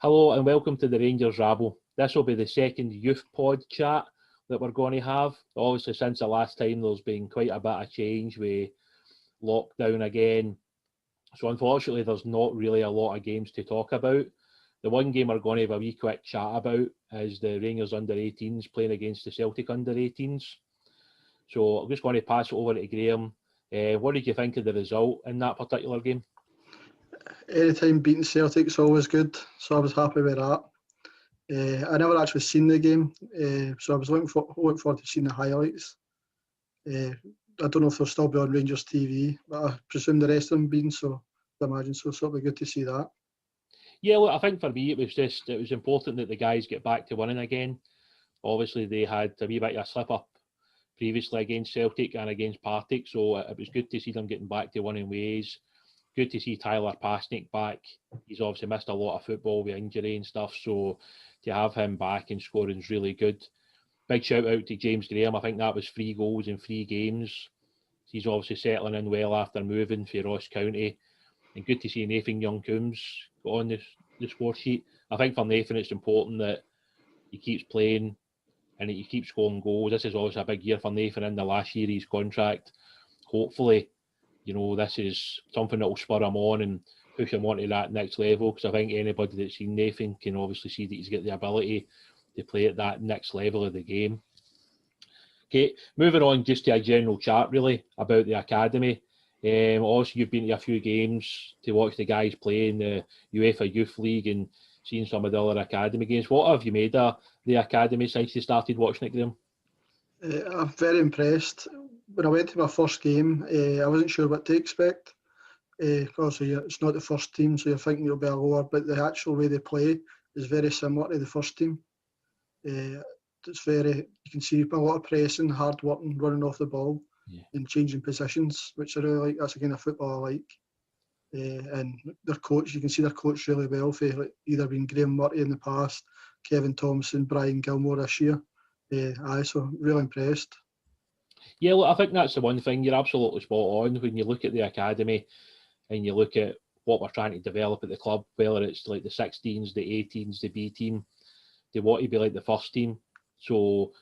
Hello and welcome to the Rangers Rabble. This will be the second youth pod chat that we're going to have. Obviously, since the last time, there's been quite a bit of change with lockdown again. So unfortunately, there's not really a lot of games to talk about. The one game we're going to have a wee quick chat about is the Rangers under-18s playing against the Celtic under-18s. So I'm just going to pass it over to Graeme. What did you think of the result in that particular game? Anytime beating Celtic's always good, so I was happy with that. I never actually seen the game, so I was looking forward to seeing the highlights. I don't know if they'll still be on Rangers TV, but I presume the rest of them been, so I imagine so. So it'll be good to see that. Yeah, look, I think for me it was important that the guys get back to winning again. Obviously, they had a wee bit of a slip up previously against Celtic and against Partick, so it was good to see them getting back to winning ways. Good to see Tyler Pasnick back. He's obviously missed a lot of football with injury and stuff, so to have him back and scoring is really good. Big shout out to James Graham. I think that was 3 goals in 3 games. He's obviously settling in well after moving for Ross County. And good to see Nathan Young-Coombs go on the score sheet. I think for Nathan it's important that he keeps playing and that he keeps scoring goals. This is obviously a big year for Nathan in the last year of his contract. Hopefully, this is something that will spur him on and push him on to that next level, because I think anybody that's seen Nathan can obviously see that he's got the ability to play at that next level of the game. Okay, moving on just to a general chat really about the academy. Also, you've been to a few games to watch the guys play in the UEFA Youth League and seen some of the other academy games. What have you made of the academy since you started watching it, Graeme? I'm very impressed. When I went to my first game, I wasn't sure what to expect. Obviously, it's not the first team, so you're thinking it'll be a lower, but the actual way they play is very similar to the first team. It's you can see a lot of pressing, hard working, running off the ball, and changing positions, which I really like. That's the kind of football I like. And their coach, you can see their coach really well for either being Graham Murray in the past, Kevin Thompson, Brian Gilmore this year. So really impressed. Yeah, look, I think that's the one thing. You're absolutely spot on when you look at the academy and you look at what we're trying to develop at the club, whether it's like the 16s, the 18s, the B team, they want to be like the first team. So,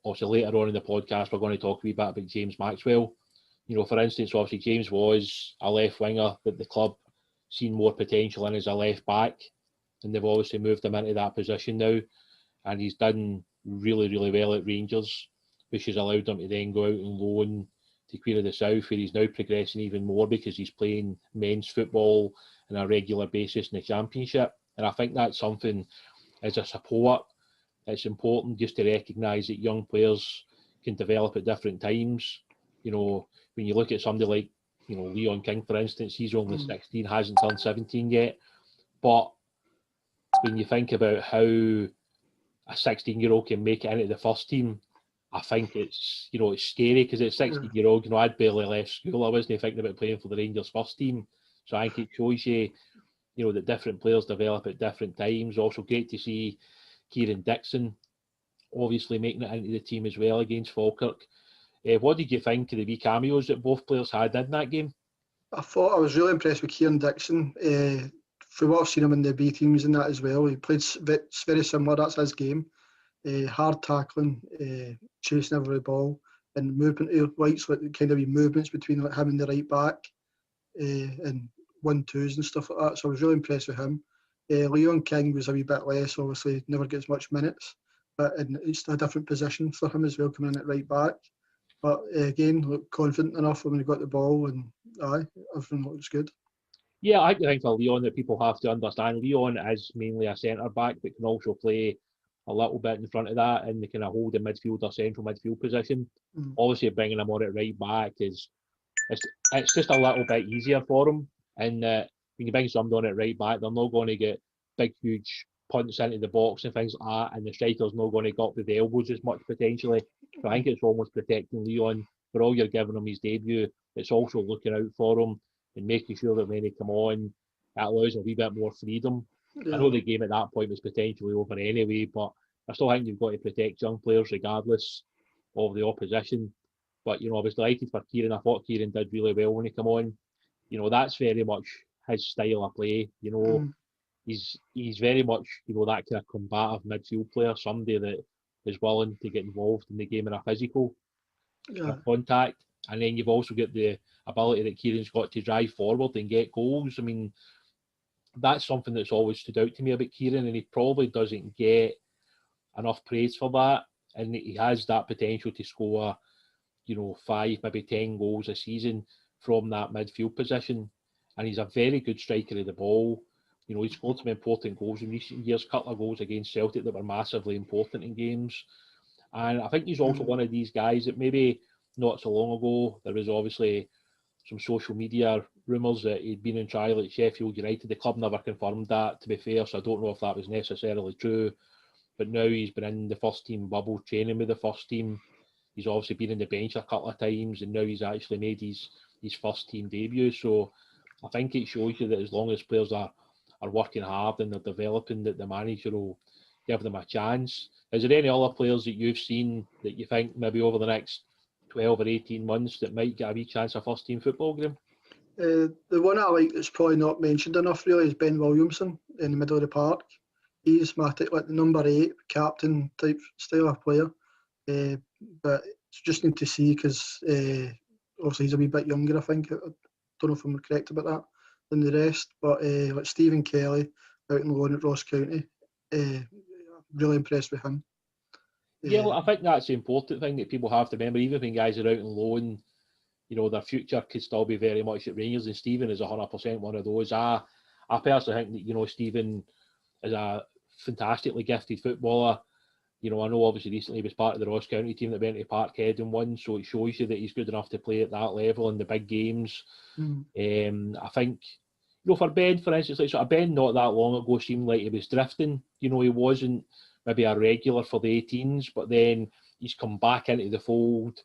obviously later on in the podcast, we're going to talk a wee bit about James Maxwell. For instance, obviously James was a left winger that the club seen more potential in as a left back, and they've obviously moved him into that position now, and he's done really, really well at Rangers, which has allowed him to then go out and loan to Queen of the South, where he's now progressing even more because he's playing men's football on a regular basis in the Championship. And I think that's something, as a support, it's important just to recognise that young players can develop at different times. When you look at somebody like, Leon King, for instance, he's only 16, hasn't turned 17 yet. But when you think about how a 16-year-old can make it into the first team, I think it's, it's scary because at 16-year-old, I'd barely left school. I wasn't thinking about playing for the Rangers first team. So I think it shows you, that different players develop at different times. Also great to see Kieran Dixon obviously making it into the team as well against Falkirk. What did you think of the wee cameos that both players had in that game? I thought I was really impressed with Kieran Dixon. For what I've seen him in the B teams and that as well, he played very similar. That's his game. Hard tackling, chasing every ball, and movement. He likes kind of movements between him and the right back, and 1-2s and stuff like that. So I was really impressed with him. Leon King was a wee bit less. Obviously, never gets much minutes, but it's a different position for him as well, coming in at right back. But again, looked confident enough when he got the ball, and everything looks good. Yeah, I think for Leon that people have to understand, Leon is mainly a centre back, but can also play a little bit in front of that and they kind of hold the midfield or central midfield position. Obviously, bringing him on at right back it's just a little bit easier for him. And when you bring somebody on at right back, they're not going to get big, huge punts into the box and things like that, and the striker's not going to go up with the elbows as much potentially. So I think it's almost protecting Leon. For all you're giving him his debut, it's also looking out for him and making sure that when they come on, that allows a wee bit more freedom. I know the game at that point was potentially over anyway, but I still think you've got to protect young players regardless of the opposition. But, I was delighted for Kieran. I thought Kieran did really well when he came on. That's very much his style of play. he's very much, that kind of combative midfield player, somebody that is willing to get involved in the game in a physical contact. And then you've also got the ability that Kieran's got to drive forward and get goals. I mean, that's something that's always stood out to me about Kieran, and he probably doesn't get enough praise for that. And he has that potential to score, 5, maybe 10 goals a season from that midfield position. And he's a very good striker of the ball. He's scored some important goals in recent years, a couple of goals against Celtic that were massively important in games. And I think he's also one of these guys that maybe not so long ago, there was obviously some social media rumours that he'd been in trial at Sheffield United. The club never confirmed that, to be fair, so I don't know if that was necessarily true. But now he's been in the first team bubble, training with the first team. He's obviously been in the bench a couple of times, and now he's actually made his first team debut. So I think it shows you that as long as players are working hard and they're developing, that the manager will give them a chance. Is there any other players that you've seen that you think maybe over the next 12 or 18 months that might get a wee chance of first team football, Graeme? The one I like that's probably not mentioned enough really is Ben Williamson in the middle of the park. He's my like the number 8 captain type style of player, but it's just need to see because obviously he's a wee bit younger. I think I don't know if I'm correct about that than the rest, but like Stephen Kelly out in loan at Ross County, really impressed with him. Yeah, well, I think that's the important thing that people have to remember. Even when guys are out on loan, their future could still be very much at Rangers, and Stephen is 100% one of those. I personally think that, Stephen is a fantastically gifted footballer. I know obviously recently he was part of the Ross County team that went to Parkhead and won, so it shows you that he's good enough to play at that level in the big games. I think, for Ben, for instance, like sort of Ben not that long ago seemed like he was drifting. He wasn't maybe a regular for the 18s, but then he's come back into the fold.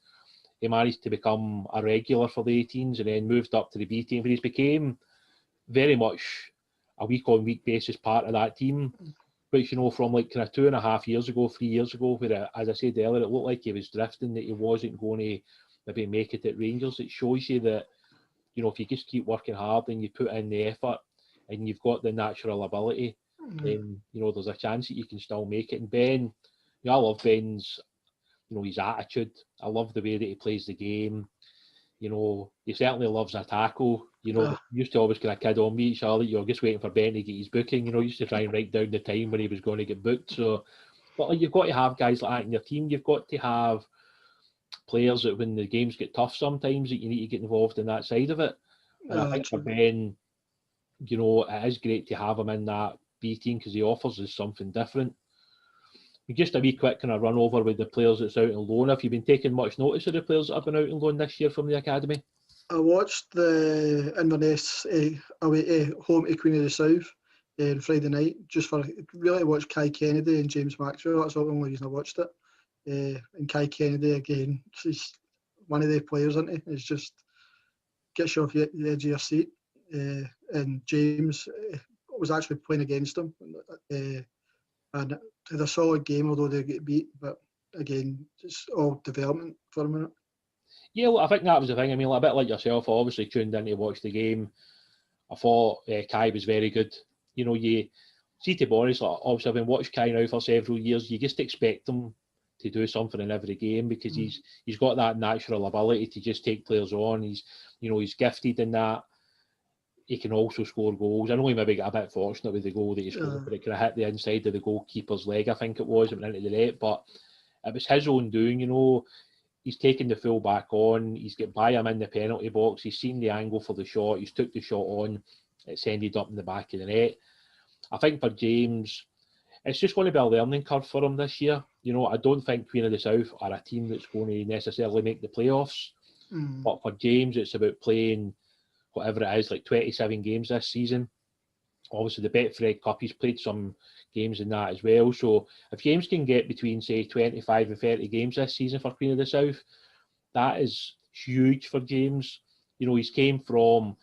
He managed to become a regular for the 18s and then moved up to the B team, but he's became very much a week-on-week basis part of that team. Which, from like kind of 2.5 years ago, 3 years ago, where, as I said earlier, it looked like he was drifting, that he wasn't going to maybe make it at Rangers. It shows you that, if you just keep working hard and you put in the effort and you've got the natural ability, then, there's a chance that you can still make it. And Ben, I love Ben's, his attitude. I love the way that he plays the game. He certainly loves a tackle. Used to always kind of kid on me, Charlotte. You're just waiting for Ben to get his booking. Used to try and write down the time when he was going to get booked. So, but you've got to have guys like that in your team. You've got to have players that when the games get tough sometimes that you need to get involved in that side of it. And I think for Ben, it is great to have him in that B team because he offers us something different. Just a wee quick kind of run over with the players that's out on loan. Have you been taking much notice of the players that have been out on loan this year from the academy? I watched the Inverness away home to Queen of the South on Friday night just for really watch Kai Kennedy and James Maxwell. That's the only reason I watched it. And Kai Kennedy again, he's one of the players, isn't he? It's just gets you off the edge of your seat. And James was actually playing against him. And had a solid game, although they get beat. But again, it's all development for a minute. Yeah, well, I think that was the thing. I mean, a bit like yourself, I obviously tuned in to watch the game. I thought Kai was very good. You see, to be honest, obviously I've been watching Kai now for several years. You just expect him to do something in every game because he's got that natural ability to just take players on. He's gifted in that. He can also score goals. I know he maybe got a bit fortunate with the goal that he scored, but it kind of hit the inside of the goalkeeper's leg, I think it was, it went into the net. But it was his own doing, He's taken the full back on. He's got by him in the penalty box. He's seen the angle for the shot. He's took the shot on. It's ended up in the back of the net. I think for James, it's just going to be a learning curve for him this year. I don't think Queen of the South are a team that's going to necessarily make the playoffs. But for James, it's about playing whatever it is, like 27 games this season. Obviously, the Betfred Cup, he's played some games in that as well. So if James can get between, say, 25 and 30 games this season for Queen of the South, that is huge for James. He's came from,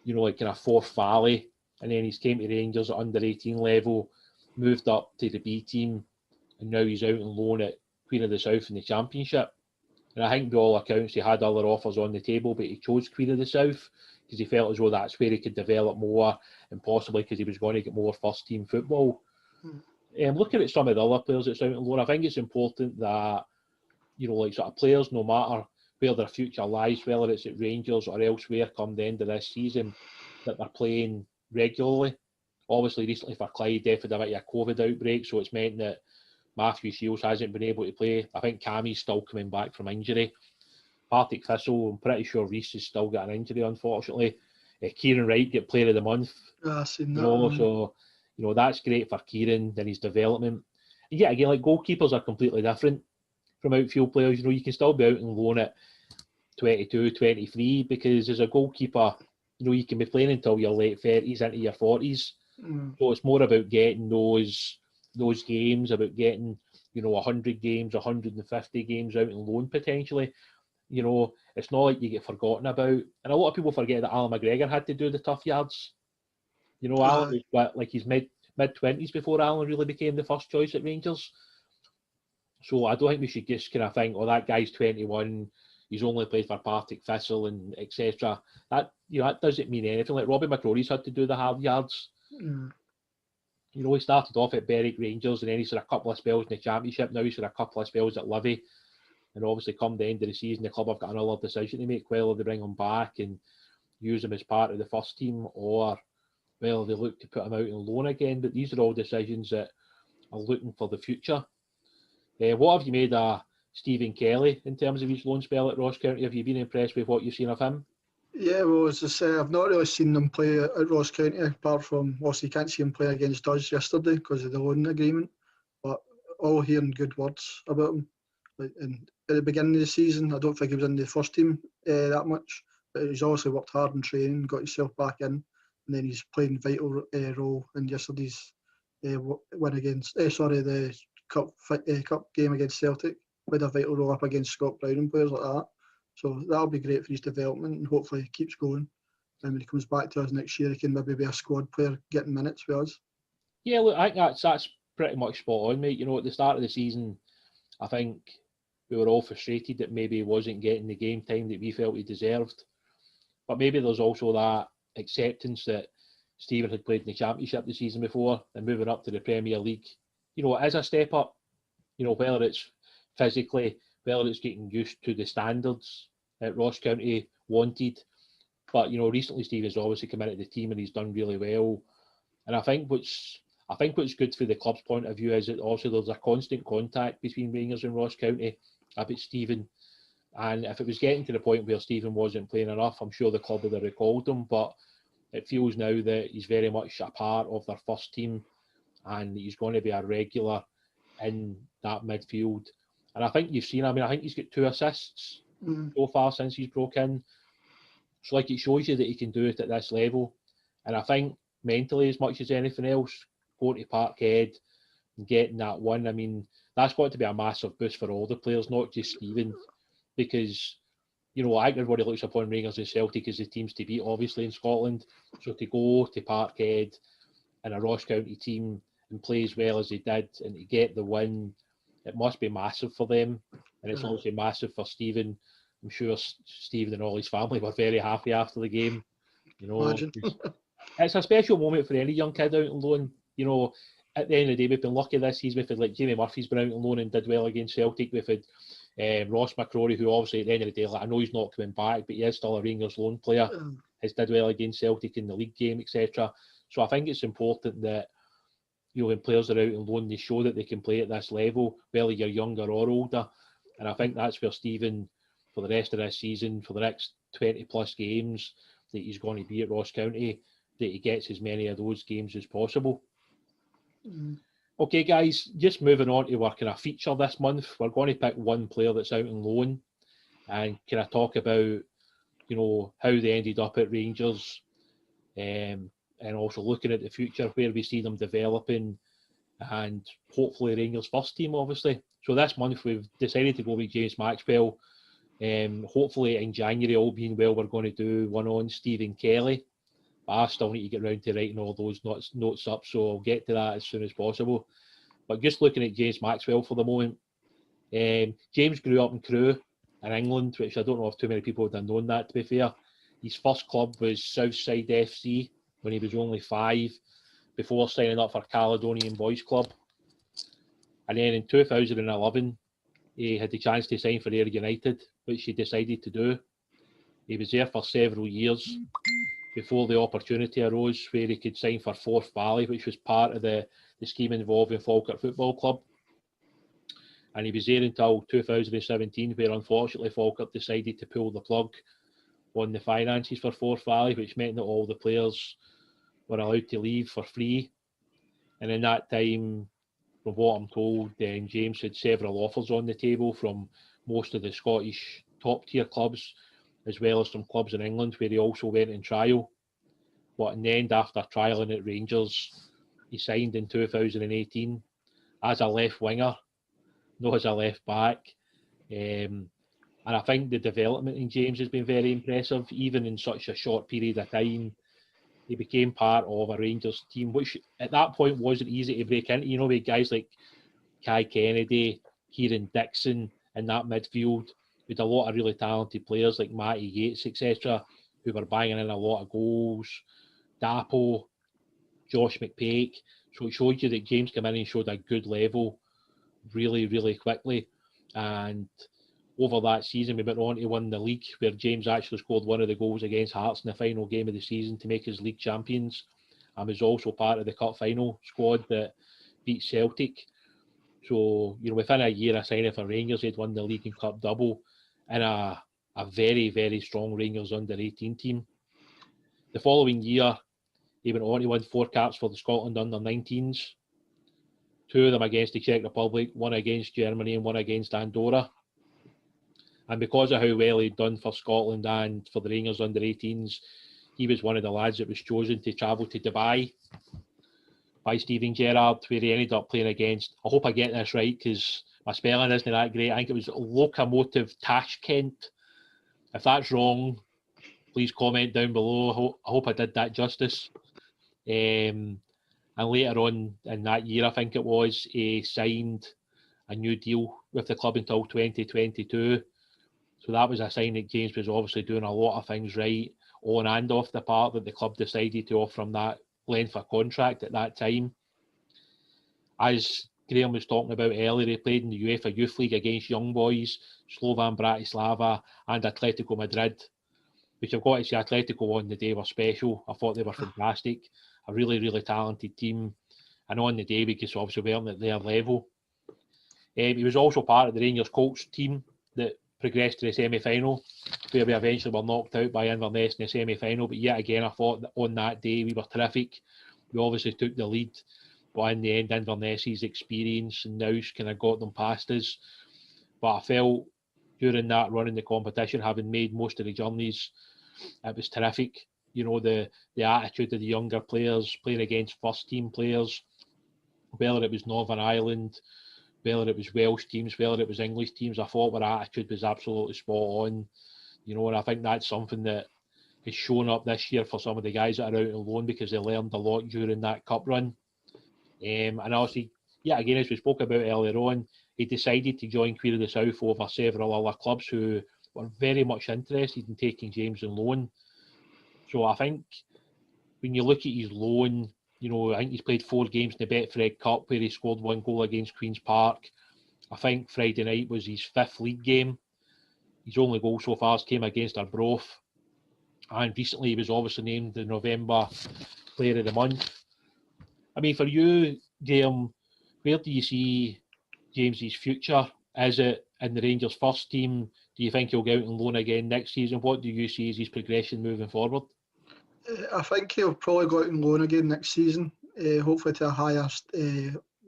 like kind of Forth Valley, and then he's came to Rangers at under 18 level, moved up to the B team, and now he's out on loan at Queen of the South in the Championship. And I think by all accounts he had other offers on the table, but he chose Queen of the South because he felt as though that's where he could develop more, and possibly because he was going to get more first team football. Looking at some of the other players that's out on loan, I think it's important that, like sort of players, no matter where their future lies, whether it's at Rangers or elsewhere come the end of this season, that they're playing regularly. Obviously, recently for Clyde, they've had a bit of a COVID outbreak, so it's meant that Matthew Shields hasn't been able to play. I think Cammie's still coming back from injury. Partick Thistle, I'm pretty sure Reese has still got an injury, unfortunately. Kieran Wright get Player of the Month. I've seen that. So, that's great for Kieran and his development. And yeah, again, like goalkeepers are completely different from outfield players. You can still be out and loan at 22, 23, because as a goalkeeper, you can be playing until your late 30s into your 40s. So it's more about getting those games, about getting 100 games, 150 games out on loan potentially. It's not like you get forgotten about. And a lot of people forget that Alan McGregor had to do the tough yards. Alan was like his mid-20s before Alan really became the first choice at Rangers. So I don't think we should just kind of think, that guy's 21, he's only played for Partick Thistle and etc. That that doesn't mean anything. Like Robbie McCrory's had to do the hard yards. He started off at Berwick Rangers, and then he's had a couple of spells in the Championship. Now he's had a couple of spells at Livy. And obviously, come the end of the season, the club have got another decision to make, whether they bring him back and use him as part of the first team, or whether they look to put him out on loan again. But these are all decisions that are looking for the future. What have you made of Stephen Kelly in terms of his loan spell at Ross County? Have you been impressed with what you've seen of him? Yeah, well, as I say, I've not really seen him play at Ross County, apart from, you can't see him play against us yesterday because of the loan agreement. But all hearing good words about him. And at the beginning of the season, I don't think he was in the first team that much, but he's obviously worked hard in training, got himself back in, and then he's playing a vital role in yesterday's win against, the cup game against Celtic, with a vital role up against Scott Brown and players like that. So that'll be great for his development, and hopefully he keeps going. And when he comes back to us next year, he can maybe be a squad player getting minutes with us. Yeah, look, I think that's pretty much spot on, mate. At the start of the season, I think we were all frustrated that maybe he wasn't getting the game time that we felt he deserved. But maybe there's also that acceptance that Stephen had played in the Championship the season before, and moving up to the Premier League, it is a step up. Whether it's physically, whether it's getting used to the standards that Ross County wanted. But recently Stephen's obviously come into the team and he's done really well. And I think what's good for the club's point of view is that also there's a constant contact between Rangers and Ross County about Stephen. And if it was getting to the point where Stephen wasn't playing enough, I'm sure the club would have recalled him. But it feels now that he's very much a part of their first team, and he's going to be a regular in that midfield. And I think you've seen, I think he's got 2 assists so far since he's broke in. So it shows you that he can do it at this level. And I think mentally, as much as anything else, going to Parkhead and getting that win, that's got to be a massive boost for all the players, not just Stephen. Because, I think everybody looks upon Rangers and Celtic as the teams to beat, obviously, in Scotland. So to go to Parkhead and a Ross County team and play as well as they did, and to get the win, it must be massive for them. And it's obviously massive for Stephen. I'm sure Stephen and all his family were very happy after the game. Imagine. It's a special moment for any young kid out on loan. At the end of the day, we've been lucky this season. We've had like Jamie Murphy's been out on loan and did well against Celtic. We've had Ross McCrory, who obviously at the end of the day, I know he's not coming back, but he is still a Rangers loan player. Has did well against Celtic in the league game, etc. So I think it's important that when players are out on loan, they show that they can play at this level, whether you're younger or older. And I think that's where Stephen, for the rest of this season, for the next 20 plus games that he's going to be at Ross County, that he gets as many of those games as possible. Okay, guys, just moving on to our kind of feature this month. We're going to pick one player that's out on loan and kind of talk about, how they ended up at Rangers, and also looking at the future, where we see them developing, and hopefully Rangers first team, obviously. So this month we've decided to go with James Maxwell. Hopefully in January, all being well, we're going to do one on Stephen Kelly. But I still need to get round to writing all those notes up, so I'll get to that as soon as possible. But just looking at James Maxwell for the moment, James grew up in Crewe, in England, which I don't know if too many people would have known that, to be fair. His first club was Southside FC when he was only 5, before signing up for Caledonian Boys Club. And then in 2011, he had the chance to sign for Ayr United, which he decided to do. He was there for several years before the opportunity arose where he could sign for Forth Valley, which was part of the scheme involving Falkirk Football Club. And he was there until 2017, where unfortunately Falkirk decided to pull the plug on the finances for Forth Valley, which meant that all the players were allowed to leave for free. And in that time, from what I'm told, James had several offers on the table from most of the Scottish top-tier clubs, as well as some clubs in England, where he also went in trial. But in the end, after trialling at Rangers, he signed in 2018 as a left winger, not as a left back. And I think the development in James has been very impressive, even in such a short period of time. He became part of a Rangers team, which at that point wasn't easy to break into. You know, with guys like Kai Kennedy, Kieran Dixon in that midfield, with a lot of really talented players like Matty Yates, etc., who were banging in a lot of goals. Dapo, Josh McPake. So it showed you that James came in and showed a good level really, really quickly. And over that season, we went on to win the league, where James actually scored one of the goals against Hearts in the final game of the season to make us league champions, and was also part of the cup final squad that beat Celtic. So, you know, within a year of signing for Rangers, he'd won the league and cup double in a very, very strong Rangers under-18 team. The following year, he went on to win 4 caps for the Scotland under-19s, 2 of them against the Czech Republic, 1 against Germany and 1 against Andorra. And because of how well he'd done for Scotland and for the Rangers under-18s, he was one of the lads that was chosen to travel to Dubai by Steven Gerrard, where he ended up playing against, I hope I get this right because my spelling isn't that great, I think it was Lokomotiv Tashkent. If that's wrong, please comment down below. I hope I did that justice. And later on in that year, I think it was, he signed a new deal with the club until 2022. So that was a sign that James was obviously doing a lot of things right on and off the park, that the club decided to offer him that length of contract at that time. As Graeme was talking about earlier, he played in the UEFA Youth League against Young Boys, Slovan Bratislava and Atletico Madrid, which I've got to say, Atletico on the day were special. I thought they were fantastic. A really, really talented team. And on the day, because obviously weren't at their level. He was also part of the Rangers Colts team that progressed to the semi-final, where we eventually were knocked out by Inverness in the semi-final. But yet again, I thought that on that day we were terrific. We obviously took the lead, but in the end, Inverness's experience and nous kind of got them past us. But I felt during that run in the competition, having made most of the journeys, it was terrific. You know, the attitude of the younger players playing against first team players, whether it was Northern Ireland, whether it was Welsh teams, whether it was English teams, I thought our attitude was absolutely spot on. You know, and I think that's something that has shown up this year for some of the guys that are out on loan, because they learned a lot during that cup run. And obviously, yeah, again, as we spoke about earlier on, he decided to join Queen of the South over several other clubs who were very much interested in taking James on loan. So I think when you look at his loan, you know, I think he's played 4 games in the Betfred Cup where he scored 1 goal against Queen's Park. I think Friday night was his 5th league game. His only goal so far came against Arbroath. And recently he was obviously named the November Player of the Month. I mean, for you, Graeme, where do you see James's future? Is it in the Rangers first team? Do you think he'll go out on loan again next season? What do you see as his progression moving forward? I think he'll probably go out on loan again next season, hopefully to a higher,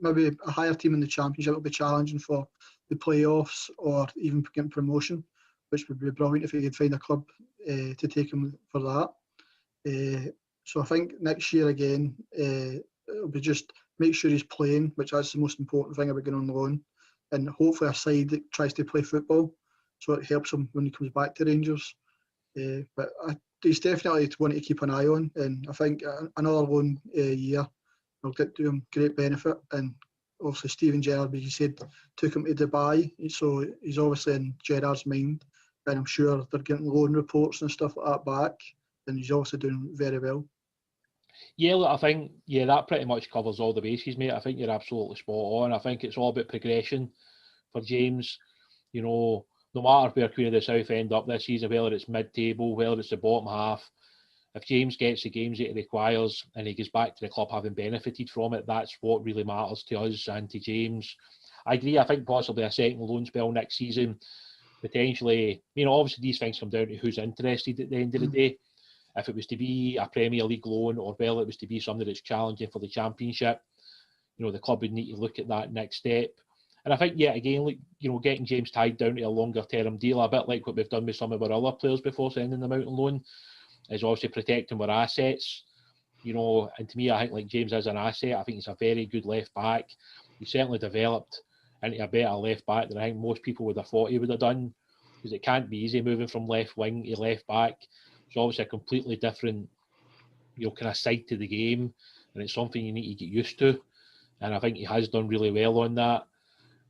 maybe a higher team in the Championship will be challenging for the playoffs or even getting promotion, which would be brilliant if he could find a club to take him for that. So I think next year again, it'll be just make sure he's playing, which that's the most important thing about going on loan, and hopefully a side that tries to play football, so it helps him when he comes back to Rangers. But he's definitely one to keep an eye on, and I think another loan year will get to him great benefit, and obviously Steven Gerrard, as you said, took him to Dubai, so he's obviously in Gerrard's mind, and I'm sure they're getting loan reports and stuff like that back, and he's obviously doing very well. Yeah, look, I think, that pretty much covers all the bases, mate. I think you're absolutely spot on. I think it's all about progression for James. You know, no matter where Queen of the South end up this season, whether it's mid-table, whether it's the bottom half, if James gets the games that he requires and he gets back to the club having benefited from it, that's what really matters to us and to James. I agree. I think possibly a second loan spell next season, potentially. Obviously these things come down to who's interested at the end of the day. If it was to be a Premier League loan, or it was to be somebody that's challenging for the Championship, the club would need to look at that next step. And I think, getting James tied down to a longer term deal, a bit like what we've done with some of our other players before sending them out on loan, is obviously protecting our assets. And to me, I think like James is an asset. I think he's a very good left back. He's certainly developed into a better left back than I think most people would have thought he would have done, because it can't be easy moving from left wing to left back. It's obviously a completely different, kind of side to the game, and it's something you need to get used to. And I think he has done really well on that.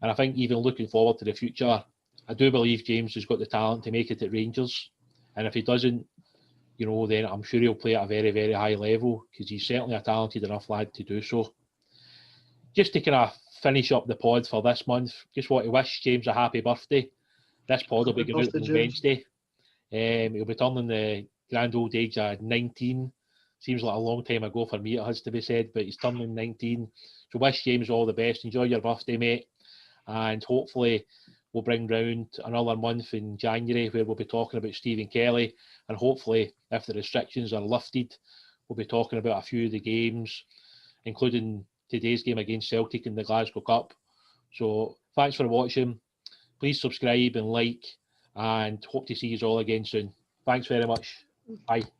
And I think even looking forward to the future, I do believe James has got the talent to make it at Rangers. And if he doesn't, then I'm sure he'll play at a very, very high level, because he's certainly a talented enough lad to do so. Just to kind of finish up the pod for this month, just want to wish James a happy birthday. This pod will be going out on Wednesday. He'll be turning the grand old age of 19. Seems like a long time ago for me, it has to be said, but he's turning 19. So wish James all the best. Enjoy your birthday, mate. And hopefully we'll bring round another month in January where we'll be talking about Stephen Kelly. And hopefully, if the restrictions are lifted, we'll be talking about a few of the games, including today's game against Celtic in the Glasgow Cup. So thanks for watching. Please subscribe and like, and hope to see you all again soon. Thanks very much. Bye.